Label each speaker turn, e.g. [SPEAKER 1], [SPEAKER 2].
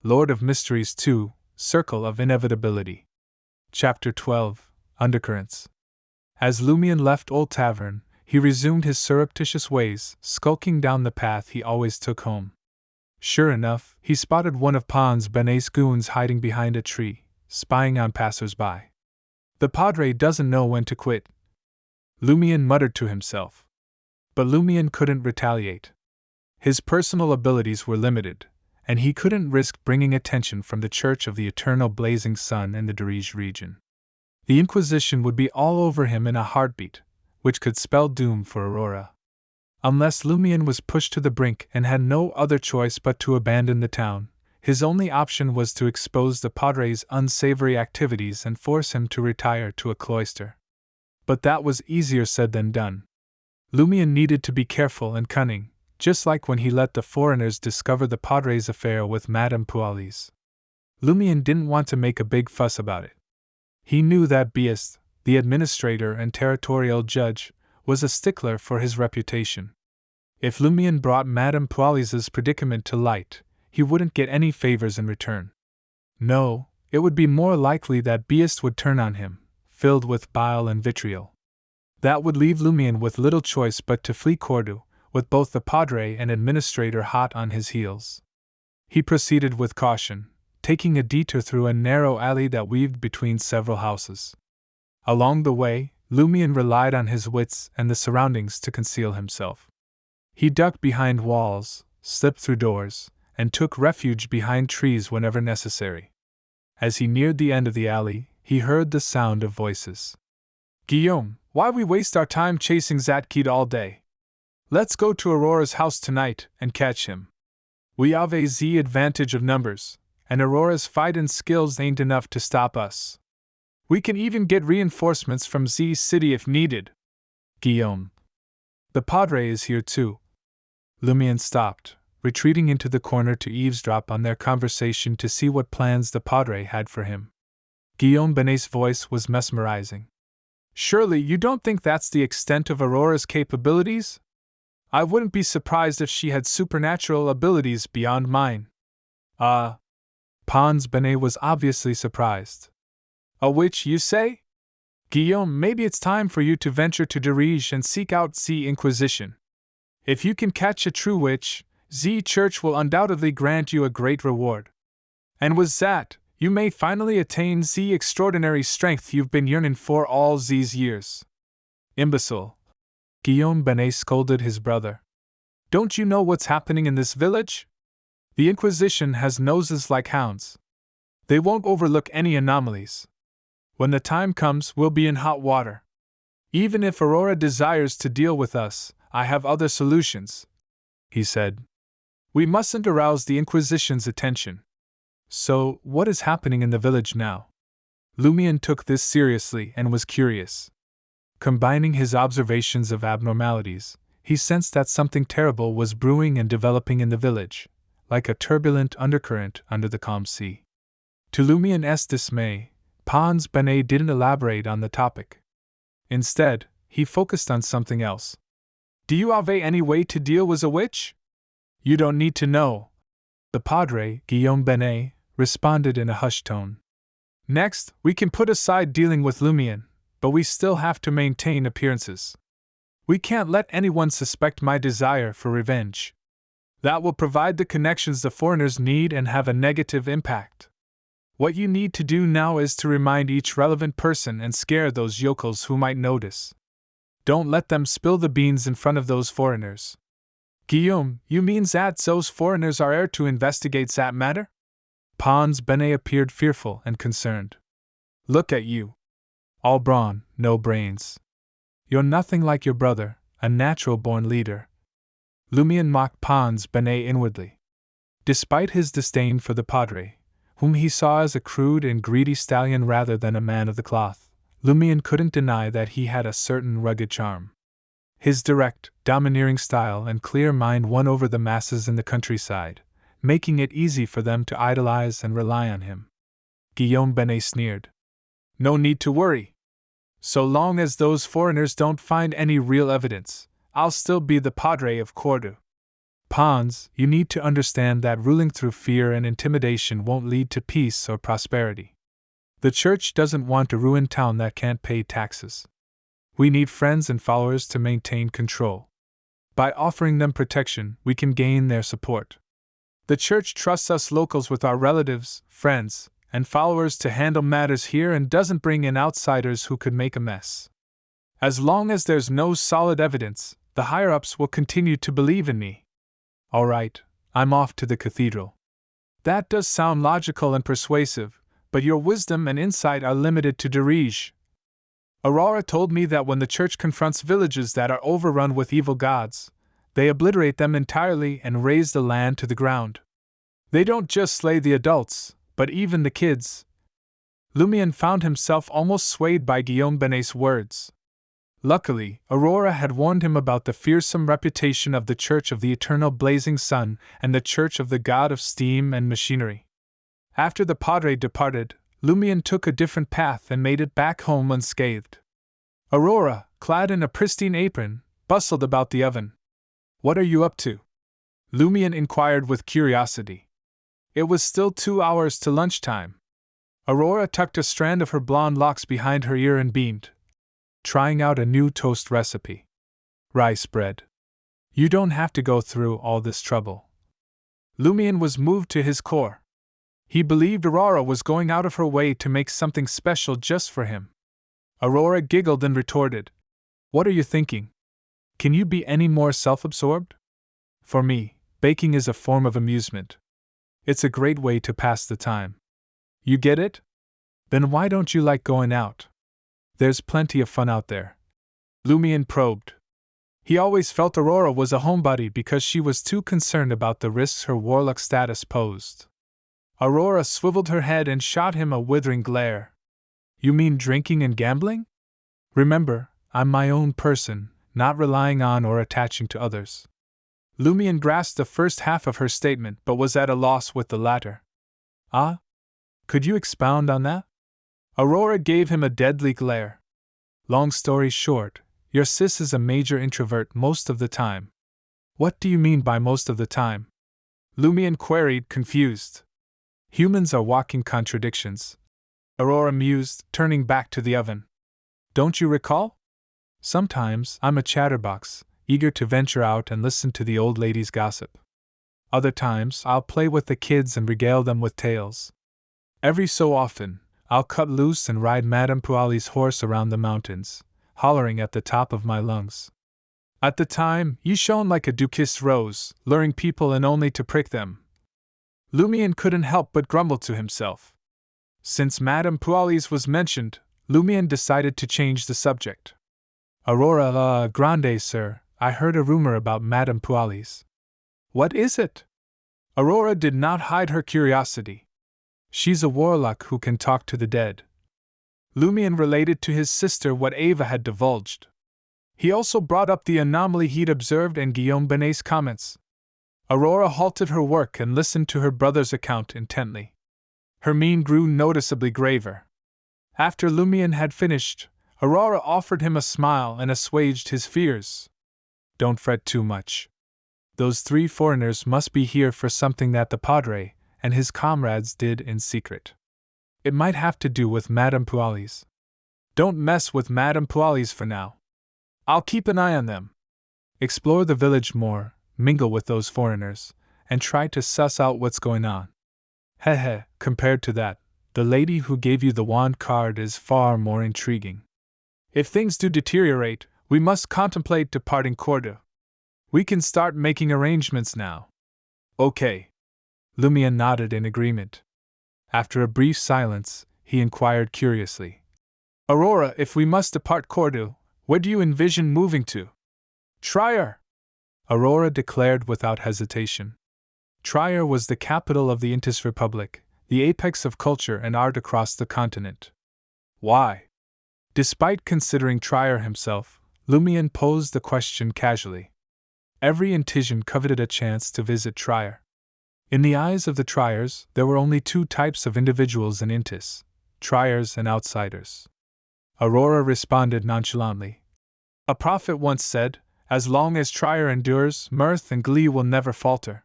[SPEAKER 1] Lord of Mysteries 2, Circle-of-Inevitability. Chapter 12, Undercurrents. As Lumion left Old Tavern, he resumed his surreptitious ways, skulking down the path he always took home. Sure enough, he spotted one of Pons Benet's goons hiding behind a tree, spying on passers-by. The padre doesn't know when to quit, Lumion muttered to himself. But Lumion couldn't retaliate. His personal abilities were limited, and he couldn't risk bringing attention from the Church of the Eternal Blazing Sun in the Dirige region. The Inquisition would be all over him in a heartbeat, which could spell doom for Aurora. Unless Lumion was pushed to the brink and had no other choice but to abandon the town, his only option was to expose the padre's unsavory activities and force him to retire to a cloister. But that was easier said than done. Lumion needed to be careful and cunning, just like when he let the foreigners discover the padre's affair with Madame Pualis. Lumion didn't want to make a big fuss about it. He knew that Biest, the administrator and territorial judge, was a stickler for his reputation. If Lumion brought Madame Pualis's predicament to light, he wouldn't get any favors in return. No, it would be more likely that Biest would turn on him, filled with bile and vitriol. That would leave Lumion with little choice but to flee Cordu, with both the padre and administrator hot on his heels. He proceeded with caution, taking a detour through a narrow alley that weaved between several houses. Along the way, Lumion relied on his wits and the surroundings to conceal himself. He ducked behind walls, slipped through doors, and took refuge behind trees whenever necessary. As he neared the end of the alley, he heard the sound of voices. "Guillaume, why we waste our time chasing that kid all day? Let's go to Aurora's house tonight and catch him. We have the advantage of numbers, and Aurora's fighting skills ain't enough to stop us. We can even get reinforcements from Z City if needed. Guillaume. The padre is here too." Lumion stopped, retreating into the corner to eavesdrop on their conversation to see what plans the padre had for him. Guillaume Benet's voice was mesmerizing. "Surely you don't think that's the extent of Aurora's capabilities? I wouldn't be surprised if she had supernatural abilities beyond mine." Pons Benet was obviously surprised. "A witch, you say? Guillaume, maybe it's time for you to venture to Dirige and seek out Z Inquisition. If you can catch a true witch, Z Church will undoubtedly grant you a great reward. And with that, you may finally attain Z extraordinary strength you've been yearning for all these years." "Imbecile," Guillaume Benet scolded his brother. "Don't you know what's happening in this village? The Inquisition has noses like hounds. They won't overlook any anomalies. When the time comes, we'll be in hot water. Even if Aurora desires to deal with us, I have other solutions," he said. "We mustn't arouse the Inquisition's attention." "So, what is happening in the village now?" Lumion took this seriously and was curious. Combining his observations of abnormalities, he sensed that something terrible was brewing and developing in the village, like a turbulent undercurrent under the calm sea. To Lumion's dismay, Pons Benet didn't elaborate on the topic. Instead, he focused on something else. "Do you have any way to deal with a witch?" "You don't need to know," the padre, Guillaume Benet, responded in a hushed tone. "Next, we can put aside dealing with Lumion, but we still have to maintain appearances. We can't let anyone suspect my desire for revenge. That will provide the connections the foreigners need and have a negative impact. What you need to do now is to remind each relevant person and scare those yokels who might notice. Don't let them spill the beans in front of those foreigners." "Guillaume, you mean that those foreigners are here to investigate that matter?" Pons Benet appeared fearful and concerned. "Look at you. All brawn, no brains. You're nothing like your brother, a natural-born leader." Lumion mocked Pons Benet inwardly. Despite his disdain for the padre, whom he saw as a crude and greedy stallion rather than a man of the cloth, Lumion couldn't deny that he had a certain rugged charm. His direct, domineering style and clear mind won over the masses in the countryside, making it easy for them to idolize and rely on him. Guillaume Benet sneered. "No need to worry. So long as those foreigners don't find any real evidence, I'll still be the padre of Cordu." Pawns, you need to understand that ruling through fear and intimidation won't lead to peace or prosperity. The church doesn't want a ruined town that can't pay taxes. We need friends and followers to maintain control. By offering them protection, we can gain their support. The church trusts us locals with our relatives, friends, and followers to handle matters here and doesn't bring in outsiders who could make a mess. As long as there's no solid evidence, the higher-ups will continue to believe in me. All right, I'm off to the cathedral. That does sound logical and persuasive, but your wisdom and insight are limited to Dirige. Aurora told me that when the church confronts villages that are overrun with evil gods, they obliterate them entirely and raze the land to the ground. They don't just slay the adults, but even the kids. Lumion found himself almost swayed by Guillaume Benet's words. Luckily, Aurora had warned him about the fearsome reputation of the Church of the Eternal Blazing Sun and the Church of the God of Steam and Machinery. After the Padre departed, Lumion took a different path and made it back home unscathed. Aurora, clad in a pristine apron, bustled about the oven. "What are you up to?" Lumion inquired with curiosity. It was still 2 hours to lunchtime. Aurora tucked a strand of her blonde locks behind her ear and beamed. "Trying out a new toast recipe. Rice bread. You don't have to go through all this trouble." Lumion was moved to his core. He believed Aurora was going out of her way to make something special just for him. Aurora giggled and retorted, "What are you thinking? Can you be any more self-absorbed? For me, baking is a form of amusement. It's a great way to pass the time. You get it? Then why don't you like going out? There's plenty of fun out there." Lumion probed. He always felt Aurora was a homebody because she was too concerned about the risks her warlock status posed. Aurora swiveled her head and shot him a withering glare. "You mean drinking and gambling? Remember, I'm my own person, not relying on or attaching to others." Lumion grasped the first half of her statement but was at a loss with the latter. "Ah? Could you expound on that?" Aurora gave him a deadly glare. "Long story short, your sis is a major introvert most of the time." "What do you mean by most of the time?" Lumion queried, confused. "Humans are walking contradictions," Aurora mused, turning back to the oven. "Don't you recall? Sometimes I'm a chatterbox, eager to venture out and listen to the old ladies gossip. Other times I'll play with the kids and regale them with tales. Every so often, I'll cut loose and ride Madame Puali's horse around the mountains, hollering at the top of my lungs. At the time, you shone like a Duquesne rose, luring people in only to prick them." Lumion couldn't help but grumble to himself. Since Madame Puali's was mentioned, Lumion decided to change the subject. "Aurora Grande, sir, I heard a rumor about Madame Puali's." "What is it?" Aurora did not hide her curiosity. "She's a warlock who can talk to the dead." Lumion related to his sister what Ava had divulged. He also brought up the anomaly he'd observed and Guillaume Benet's comments. Aurora halted her work and listened to her brother's account intently. Her mien grew noticeably graver. After Lumion had finished, Aurora offered him a smile and assuaged his fears. "Don't fret too much. Those 3 foreigners must be here for something that the Padre and his comrades did in secret. It might have to do with Madame Puali's. Don't mess with Madame Puali's for now. I'll keep an eye on them. Explore the village more, mingle with those foreigners, and try to suss out what's going on. Compared to that, the lady who gave you the wand card is far more intriguing. If things do deteriorate, we must contemplate departing Cordoue. We can start making arrangements now." "Okay." Lumion nodded in agreement. After a brief silence, he inquired curiously, "Aurora, if we must depart Cordoue, where do you envision moving to?" "Trier," Aurora declared without hesitation. Trier was the capital of the Intis Republic, the apex of culture and art across the continent. "Why?" Despite considering Trier himself, Lumion posed the question casually. Every Intisian coveted a chance to visit Trier. In the eyes of the Triers, there were only 2 types of individuals in Intis: Triers and outsiders. Aurora responded nonchalantly. "A prophet once said, As long as Trier endures, mirth and glee will never falter.